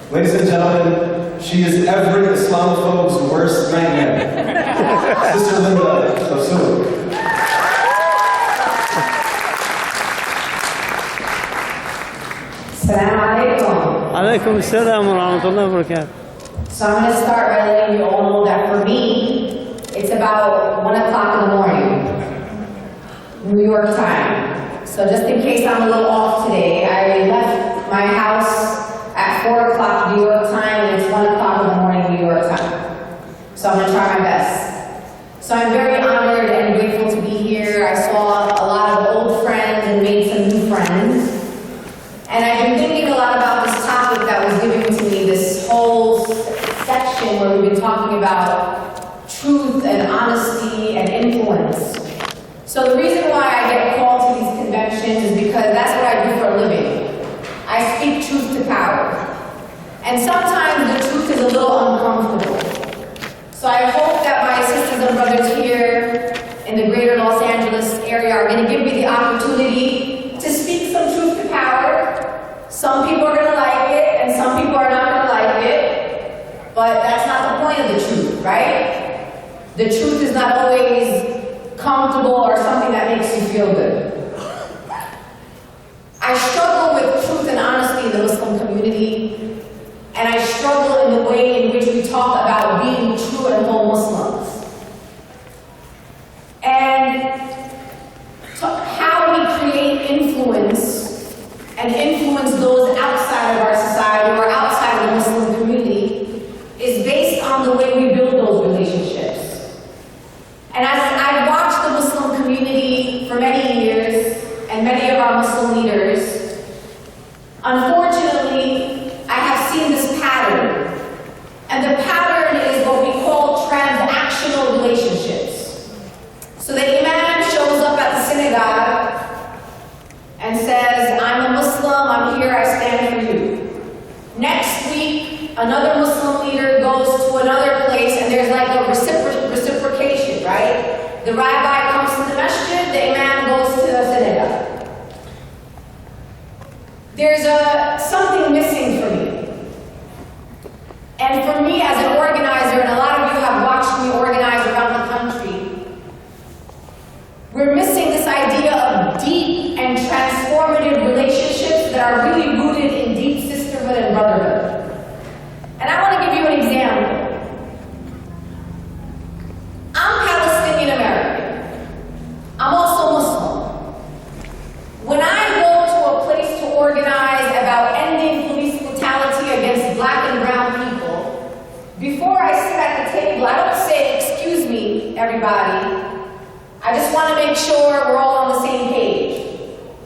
Ladies and gentlemen, she is every Islamophobe's worst nightmare. Sister Linda Sarsour. Assalamu alaikum. Alaikum assalam wa rahmatullahi wa barakatuh. So I'm going to start by letting you all know that for me, it's about 1 o'clock in the morning, New York time. So just in case I'm a little off today, I left my house at 4 o'clock New York time, and it's 1 o'clock in the morning New York time. So I'm going to try my best. So I'm very honored and grateful to be here. I saw a lot of old friends and made some new friends. And I've been thinking a lot about this topic that was given to me, this whole section where we've been talking about truth and honesty and influence. So the reason why I get called to these conventions is because that's what I do for a living. I speak truth to power. And sometimes the truth is a little uncomfortable. So I hope that my sisters and brothers here in the greater Los Angeles area are going to give me the opportunity to speak some truth to power. Some people are going to like it, and some people are not going to like it. But that's not the point of the truth, right? The truth is not always comfortable or something that makes you feel good. I struggle with truth and honesty in the Muslim community, and I struggle in the way in which we talk about being true and whole Muslims. And how we create influence and influence those outside of our society or outside of the Muslim community is based on the way we build those relationships. And as I've watched the Muslim community for many years, and many of our Muslim leaders, unfortunately, I have seen this pattern. And the pattern is what we call transactional relationships. So the imam shows up at the synagogue and says, I'm a Muslim, I'm here, I stand for you. Next week, another Muslim leader goes to another place and there's like a reciprocation, right? The rabbi comes to the masjid, the imam goes to the synagogue. There's something missing for me. And for me as an organizer, and a lot of you have watched me organize around the country, we're missing this idea of deep and transformative relationships that are really rooted in deep sisterhood and brotherhood. And I want to give you an example. I'm Palestinian American. I'm also Muslim. When I go to a place to organize about ending police brutality against black and brown people, before I sit at the table, I don't say, excuse me, everybody. I just want to make sure we're all on the same page.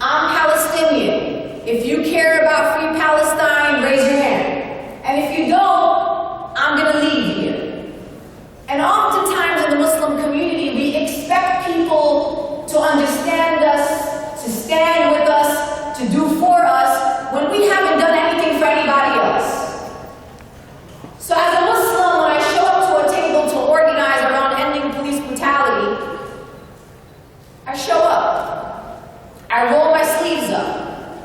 I'm Palestinian. If you care about free Palestine, raise your hand. And if you don't, I'm going to leave here. And oftentimes in the Muslim community, we expect people to understand us, to stand with us, to do for us, when we haven't done anything for anybody else. So as a Muslim, when I show up to a table to organize around ending police brutality, I show up, I roll my sleeves up,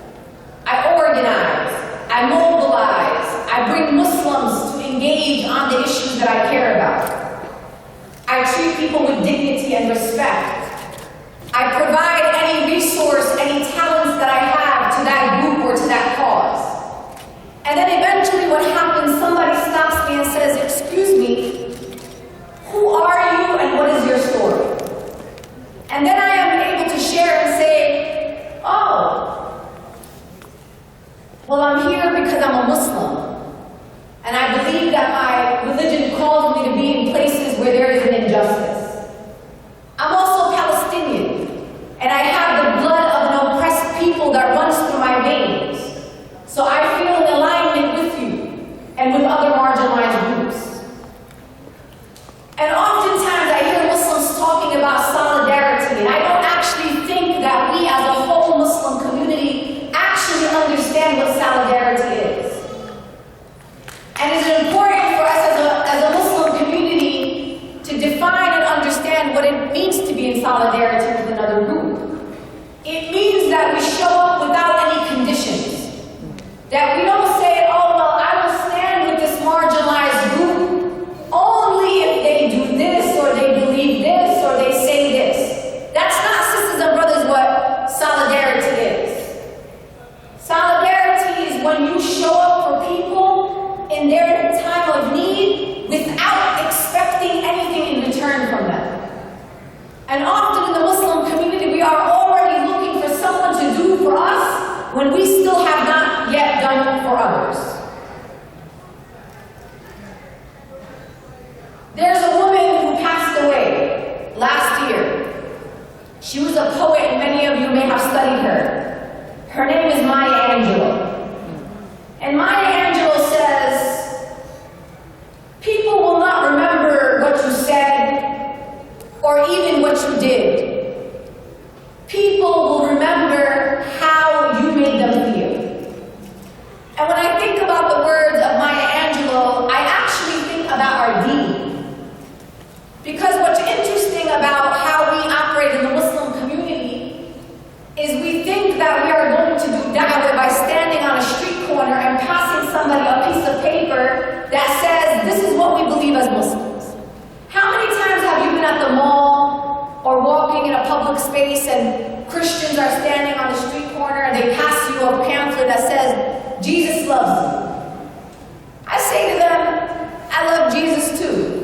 I organize, I mobilize, I bring Muslims to engage on the issues that I care about. I treat people with dignity and respect. I provide any resource, any talents that I have to that group or to that cause. And then eventually what happens, somebody stops me and says, excuse me, who are you and what is your story? And then I am able to share and say, oh, well, I'm here because I'm a Muslim. And I believe that my religion calls me to be in places where there is an injustice. I'm also Palestinian, and I have the blood of an oppressed people that runs through my veins. So I feel in alignment with you and with other marginalized groups. And oftentimes I hear Muslims talking about solidarity, and I don't actually think that we as a whole Muslim community actually understand what solidarity is. And it's important for when we still have not yet done for others. There's a woman who passed away last year. She was a poet, and many of you may have studied her. Her name is Maya Angelou. And Maya Angelou says, people will not remember what you said or even what you did. People will remember how you made them feel. And when I think about the words of Maya Angelou, I actually think about our deed. Because what's interesting about how we operate in the Muslim community is we think that we are going to do da'wah by standing on a street corner and passing somebody a piece of paper that says, this is what we believe as Muslims. How many times have you been at the mall or walking in a public space and Christians are standing on the street corner and they pass you a pamphlet that says, Jesus loves you? I say to them, I love Jesus too.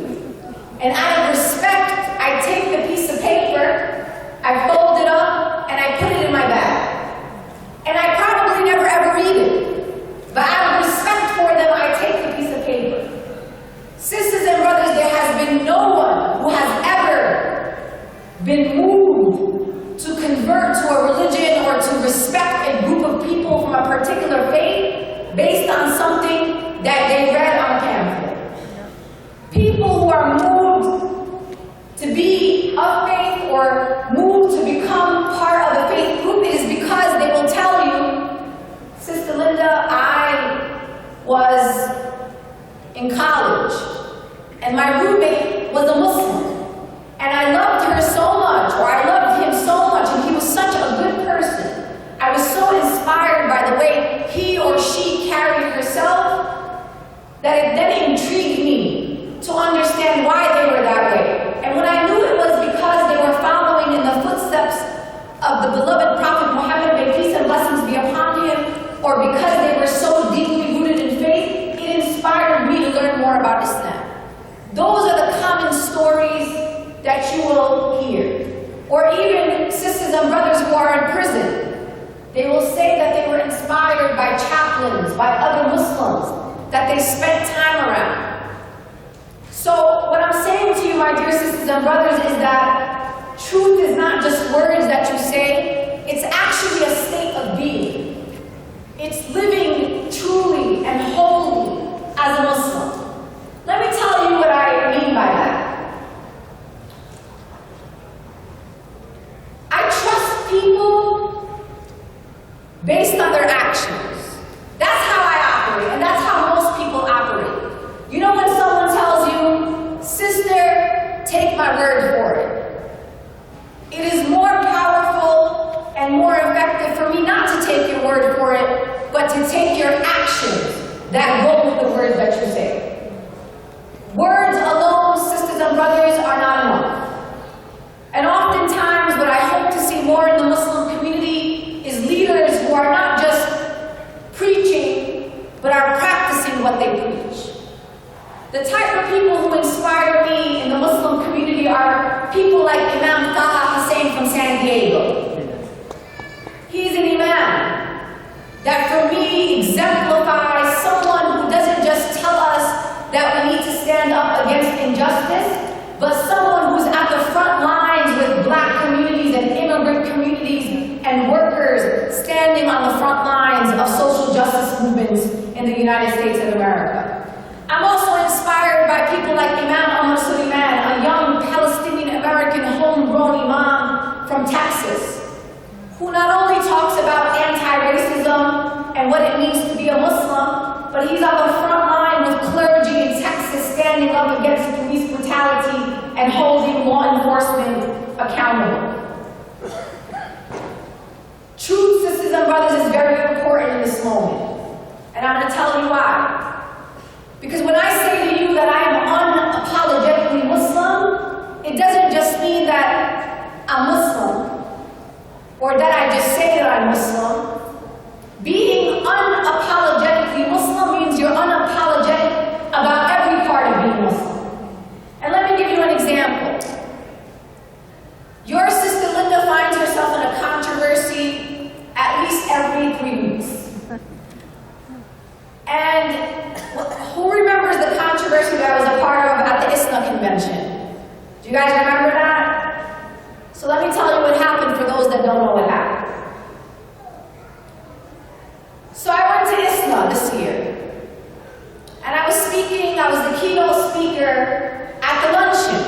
And out of respect, I take the piece of paper, I fold it up, and I put it in my bag. And I probably never ever read it. But out of respect for them, I take the piece of paper. Sisters and brothers, there has been no one who has ever been moved to convert to a religion or to respect a group of people from a particular faith based on something that they read on a pamphlet. People who are moved to be of faith or moved to become part of the faith group, it is because they will tell you, Sister Linda, I was in college and my roommate was a Muslim and I loved her so much, or I loved him so much, and he was such a good person. I was so inspired by the way he or she carried herself that it then intrigued me to understand why they were that way. And when I knew it was because they were following in the footsteps of the beloved Prophet Muhammad, may peace and blessings be upon him, or because they were so deeply rooted in faith, it inspired me to learn more about Islam. Those are the common stories that you will hear. Or even sisters and brothers who are in prison. They will say that they were inspired by chaplains, by other Muslims, that they spent time around. So what I'm saying to you, my dear sisters and brothers, is that truth is not just words that you say, it's actually a state of being. It's living truly and wholly as a Muslim. Let me tell you what I mean by that. I trust people based on their actions. That's how I operate, and that's how most people operate. You know when someone tells you, sister, take my word for it. It is more powerful and more effective for me not to take your word for it, but to take your actions that go with the words that you say. Words alone, sisters and brothers, are not enough. And oftentimes, what I hope to see more in the Muslim community is leaders who are not just preaching, but are practicing what they preach. The type of people who inspire me in the Muslim community are people like Imam Taha Hussein from San Diego. He's an imam that for me exemplifies someone who doesn't just tell us that we need to stand up against injustice, but someone who's at the front lines with black communities and immigrant communities and workers standing on the front lines of social justice movements in the United States of America. I'm also inspired by people like Imam Omar Suleiman, a young Palestinian-American homegrown imam from Texas, who not only talks about anti-racism and what it means to be a Muslim, but he's on the front line with clergy in Texas standing up against police brutality and holding law enforcement accountable. Truth, sisters and brothers, is very important in this moment. And I'm going to tell you why. Because when I say to you that I am unapologetically Muslim, it doesn't just mean that I'm Muslim, or that I just say that I'm Muslim. 3 weeks. And who remembers the controversy that I was a part of at the ISNA convention? Do you guys remember that? So let me tell you what happened for those that don't know what happened. So I went to ISNA this year, and I was speaking, I was the keynote speaker at the luncheon.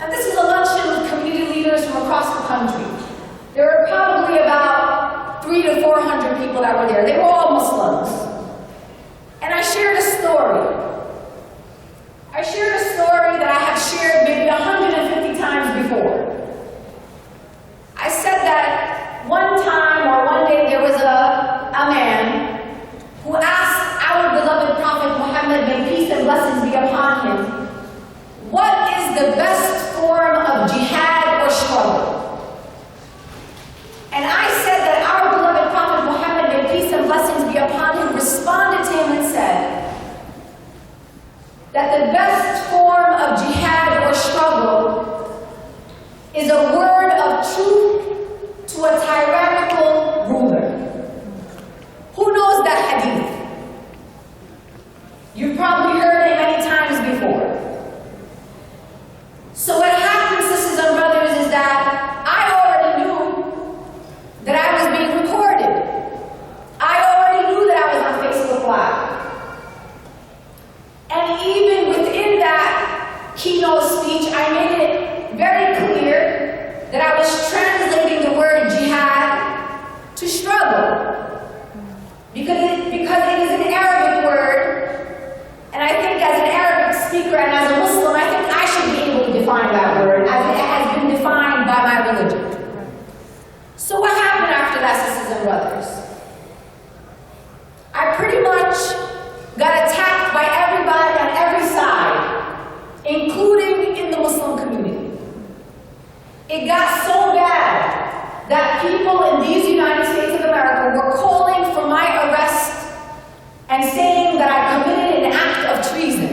And this is a luncheon with community leaders from across the country. There were probably about 300 to 400 people that were there. They were all Muslims. And I shared a story. I shared a story that I have shared maybe 150 times before. I said that one time or one day there was a man who asked our beloved Prophet Muhammad, may peace and blessings be upon him, what is the best form of jihad or struggle? And I said that our beloved Prophet Muhammad, may peace and blessings be upon him, responded to him and said that the best form of jihad or struggle is a word of truth to a tyrannical ruler. Who knows that hadith? You've probably heard it many times before. So what happens, sisters and brothers, is that I already knew that I was being recorded. I already knew that I was on Facebook Live. And even within that keynote speech, I made it very clear that I was translating the word jihad to struggle. Because it is an Arabic word, and I think as an Arabic speaker and as a Muslim, I think I should be able to define that word as it has been defined by my religion. So what happened after that, sisters and brothers? I pretty much got attacked by everybody on every side, including in the Muslim community. It got so bad that people in these United States of America were calling for my arrest and saying that I committed an act of treason.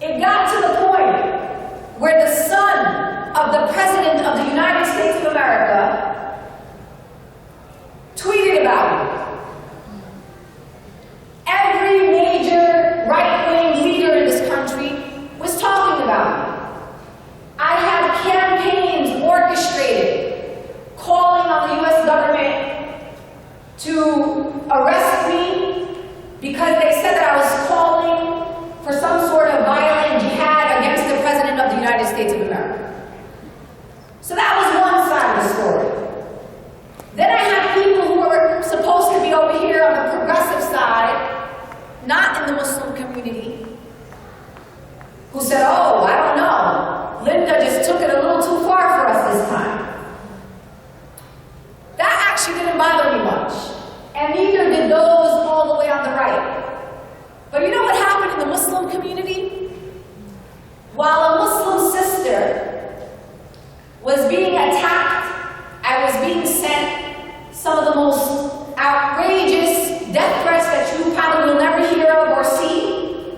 It got to the point where the son of the President of the United States of America tweeted about it. Every major right-wing leader in this country was talking about it. I had campaigns orchestrated, calling on the U.S. government to arrest me because they said that I was calling for some sort of violent jihad against the President of the United States of America. So that was one side of the story. Then I had people who were supposed to be over here on the progressive side, not in the Muslim community, who said, oh, I don't know, Linda just took it a little too far for us this time. That actually didn't bother me much, and neither did those all the way on the right. But you know what happened in the Muslim community? While a Muslim sister was being attacked, I was being sent some of the most outrageous death threats that you probably will never hear of or see.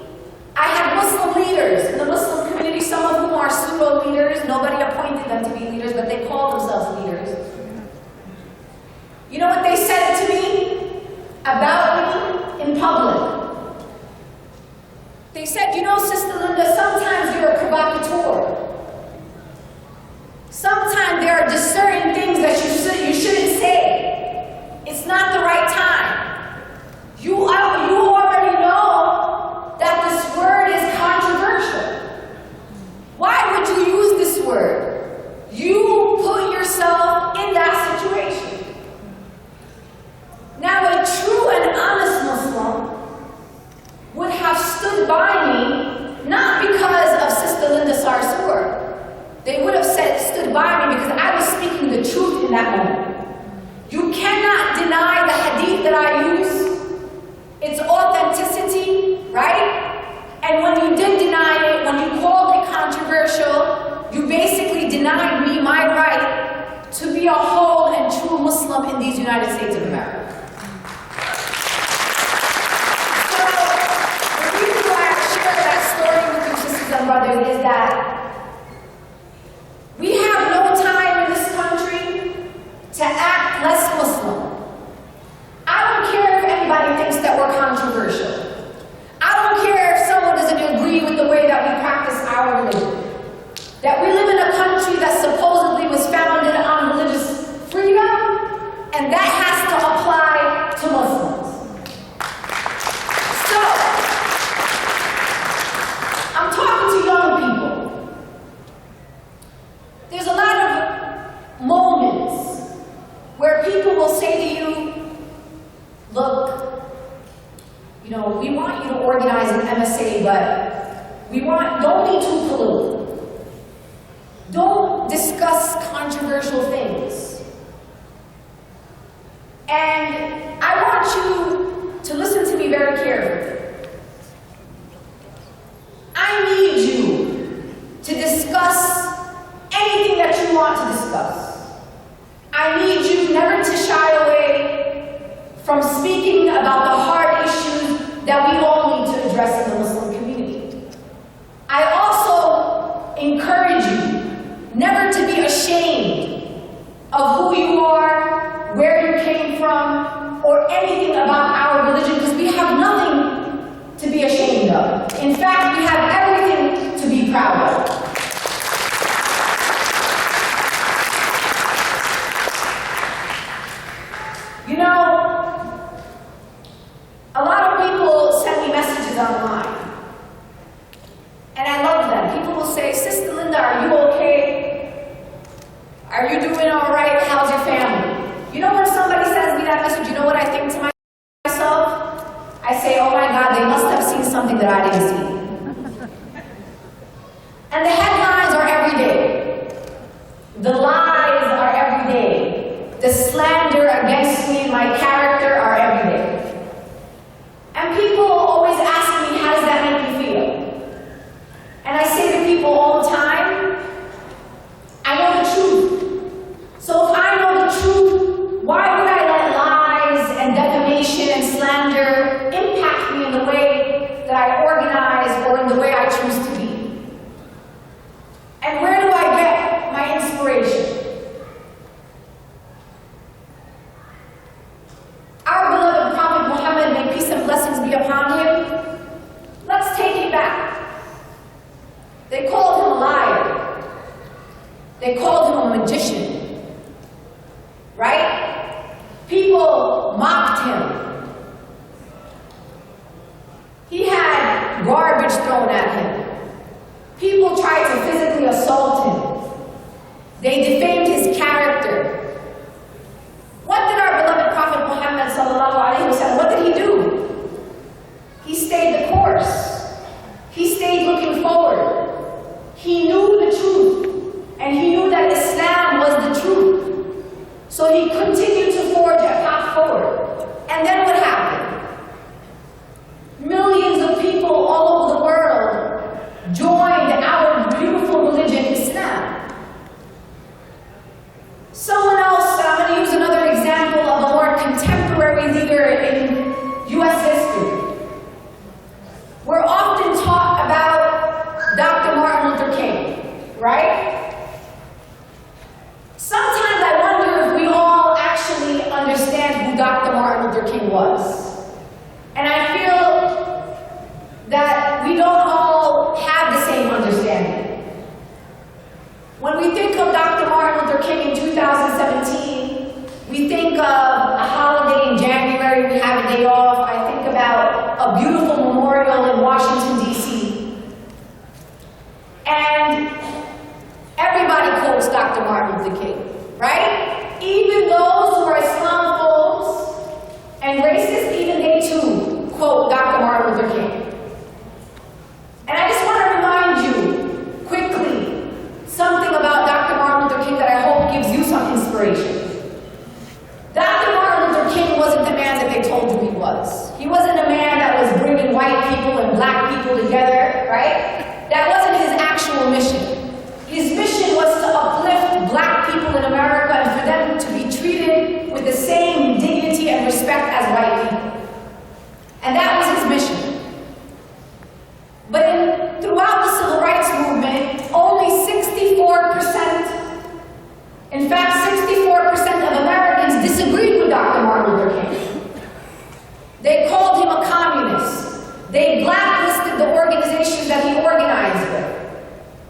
I had Muslim leaders in the Muslim community, some of whom are pseudo leaders. Nobody appointed them to be leaders, but they call themselves leaders. You know what they said to me about me in public? They said, you know, Sister Linda, sometimes you're a provocateur. Sometimes there are just certain things that you shouldn't say. It's not the right time. You already know that this word is controversial. Why would you use this word? You put yourself in that situation. Now, a true and honest Muslim would have stood by me, not because of Sister Linda Sarsour. They would have stood by me because I was speaking the truth in that moment. You cannot deny the hadith that I use, its authenticity, right? And when you did deny it, when you called it controversial, you basically denied me my right to be a whole and true Muslim in these United States of America. So, the reason why I share that story with you, sisters and brothers, is that we have no time in this country to act less Muslim. and that has to apply to Muslims. So, I'm talking to young people. There's a lot of moments where people will say to you, look, you know, we want you to organize an MSA, but don't be too political. Don't discuss controversial things. And I want you to listen to me very carefully. I need you to discuss anything that you want to discuss. I need you never to shy away from speaking about the hard issues that we all need to address in the Muslim community. I also encourage you never to be ashamed of who you are, where you came from, or anything about our religion, because we have nothing to be ashamed of. In fact, we have everything to be proud of. You know, a lot of people send me messages online, and I love them. People will say, Sister Linda, are you okay? Are you doing all right? How's your family? You know when somebody sends me that message, you know what I think to myself? I say, oh my God, they must have seen something that I didn't see. And the headlines are every day. The lies are every day. The slander against me and my character are every day. And people always ask me, how does that make me feel? And I say to people all the time, I know the truth. So if I know the truth, why would I let lies and defamation and slander impact me in the way that I organize or in the way I choose to be? And where do I get my inspiration? Our beloved Prophet Muhammad, may peace and blessings be upon him, let's take it back. They called him a liar. They called him a magician. Right? People mocked him. He had garbage thrown at him. People tried to physically assault him. They defamed his character. What did our beloved Prophet Muhammad sallallahu alaihi wasallam, what did he do? He stayed the course. He stayed looking forward. He knew the truth, and he knew that Islam was the truth. So he continued to forge a path forward. And then what happened? Millions of people all over the world joined our beautiful religion, Islam. Someone else, I'm going to use another example of a more contemporary leader in U.S. history. We're often taught about Dr. Martin Luther King, right? Sometimes I wonder if we all actually understand who Dr. Martin Luther King was. And I feel that we don't all have the same understanding. When we think of Dr. Martin Luther King in 2017, we think of a holiday in January, we have a day off. I think about a beautiful memorial in Washington, D.C. And everybody quotes Dr. Martin Luther King, right? Even those who are Islamophobes and racist, even they too quote Dr. Martin Luther King. And I just want to remind you quickly something about Dr. Martin Luther King that I hope gives you some inspiration. Dr. Martin Luther King wasn't the man that they told you he was. He wasn't a man that was bringing white people and black people together, right? That wasn't his actual mission. His mission was to uplift black people in America and for them to be treated with the same dignity and respect as white people. And that was his mission. But throughout the civil rights movement, only 64%, in fact 64% of Americans disagreed with Dr. Martin Luther King. They called him a communist. They blacklisted the organizations that he organized with.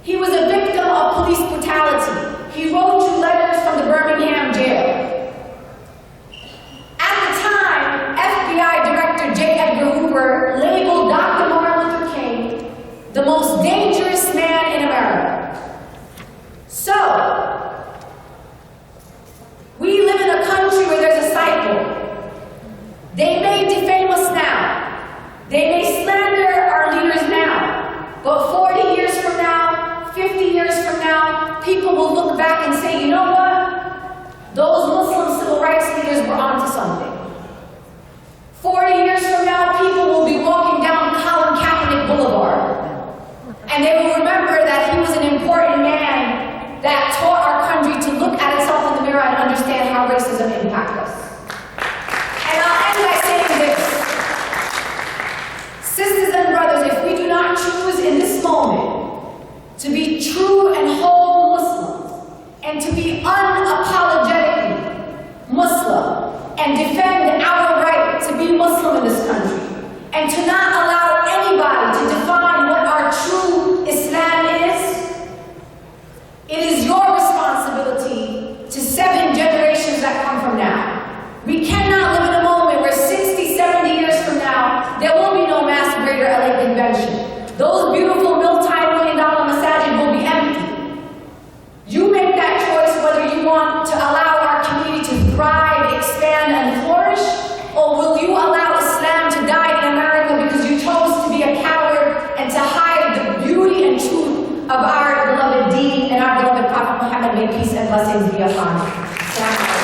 He was a victim of police brutality. He wrote you letters from the Birmingham jail. years, we're on to something. 40 years from now, people will be walking down Colin Kaepernick Boulevard, and they will remember that he was an important man that taught our country to look at itself in the mirror and understand how racism impacts us. And I'll end by saying this. Sisters and brothers, if we do not choose in this moment to be true and whole Muslims, and to be unapologetically Muslim, and defend our right to be Muslim in this country, and to not allow anybody to define what our true Islam is, it is your responsibility to 7 generations that come from now. We cannot live in a moment where 60, 70 years from now, there will be no mass greater LA convention. Those beautiful multi-million-dollar masajid will be empty. You make that choice whether you want to allow our community to thrive, expand, and flourish, or will you allow Islam to die in America because you chose to be a coward and to hide the beauty and truth of our beloved deen and our beloved Prophet Muhammad, may peace and blessings be upon him.